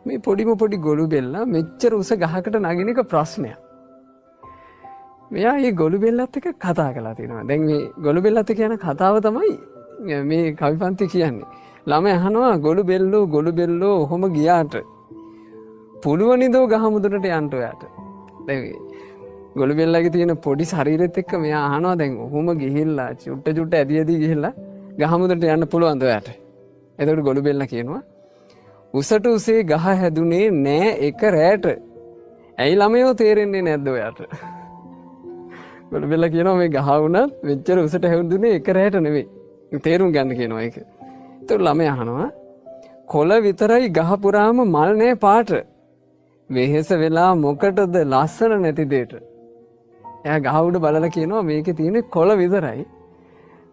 මේ පොඩි ගොළු බෙල්ලා මෙච්චර උස ගහකට නගින එක ප්‍රශ්නයක්. මෙයා මේ ගොළු බෙල්ලත් එක්ක කතා කරලා තිනවා. දැන් මේ ගොළු බෙල්ලත් කියන කතාව තමයි මේ කවිපන්ති කියන්නේ. ළමයි අහනවා ගොළු බෙල්ලෝ ඔහොම ගියාට පුළුවනිද ගහ මුදුනට යන්න ඔයාට. දැන් ගොළු බෙල්ලගේ තියෙන පොඩි ශරීරෙත් එක්ක මෙයා අහනවා දැන් ඔහොම ගිහිල්ලා චුට්ට ඇදී ගිහිල්ලා ගහ මුදුනට යන්න පුළුවන්ද ඔයාට? එතකොට ගොළු බෙල්ලා කියනවා උසට උසේ ගහ හැදුනේ නෑ එක රැට. ඇයි ළමයෝ තේරෙන්නේ නැද්ද ඔයාට? ගොළු බෙල්ලා කියනවා මේ ගහ වුණත් මෙච්චර උසට හැදුනේ එක රැට නෙවෙයි. තේරුම් ගන්න කියනවා ඒක. ඒතකොට ළමයා අහනවා කොළ විතරයි ගහ පුරාම මල් නෑ පාට. වෙහෙස වෙලා මොකටද ලස්සන නැති දෙයට. එයා ගහ උඩ බලලා කියනවා මේකේ තියෙන්නේ කොළ විතරයි.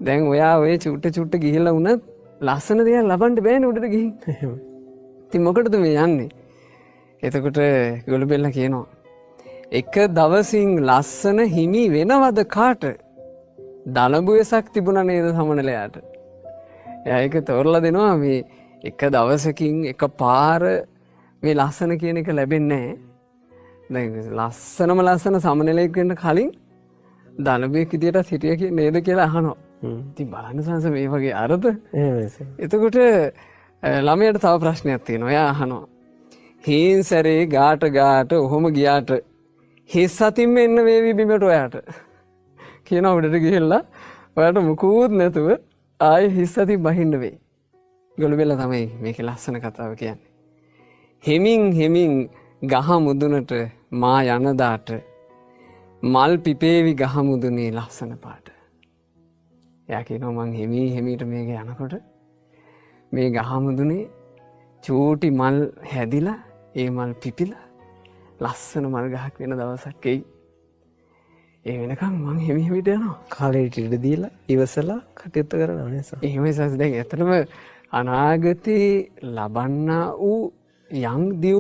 දැන් ඔයා ඔය චුට්ට ගිහිල්ලා වුණත් ලස්සන දේක් ලබන්න බෑනේ උඩට ගිහින්. ඉතින් මොකටද මේ යන්නේ? එතකොට ගොළු බෙල්ලා කියනවා එක දවසින් ලස්සන හිමි වෙනවද කාට? දලබු වෙසක් තිබුණා නේද සමනලයාට. එයා ඒක තෝරලා දෙනවා මේ එක දවසකින් එක පාර මේ ලස්සන කියන එක ලැබෙන්නේ නැහැ. දැන් ලස්සන සමනලෙක් වෙන්න කලින් දලබුවෙක් විදියට හිටිය නේද කියලා අහනවා. ඉතින් බලන්න සංස මේ වගේ අරද? එතකොට ළමයට තව ප්‍රශ්නයක් තියෙනවා. එයා අහනවා හේන් සැරේ ගාට ඔහොම ගියාට හිස් අතින්ම එන්න වේවි බිමට ඔයාට. කියනවා උඩට ගිහිල්ලා ඔයාට මුකුත් නැතුව ආයේ හිස් අතින් බහින්න වෙයි. ගොළු බෙල්ලා තමයි මේකේ ලස්සන කතාව කියන්නේ. හෙමින් ගහ මුදුනට මා යන දාට මල් පිපේවි ගහ මුදුනේ ලස්සන පාට. එයා කියනවා මං හෙමීට මේක යනකොට මේ ගහ මුදුනේ චූටි මල් හැදිලා ඒ මල් පිපිලා ලස්සන මල් ගහක් වෙන දවසක් එයි. ඒ වෙනකම් මං හෙමිට යනවා. කාලයට ඉඩ දීලා ඉවසලා කටයුතු කරනවා නේද? එහෙමයි සස්. දැන් ඇත්තටම අනාගතේ ලබන්නා වූ යම් දියු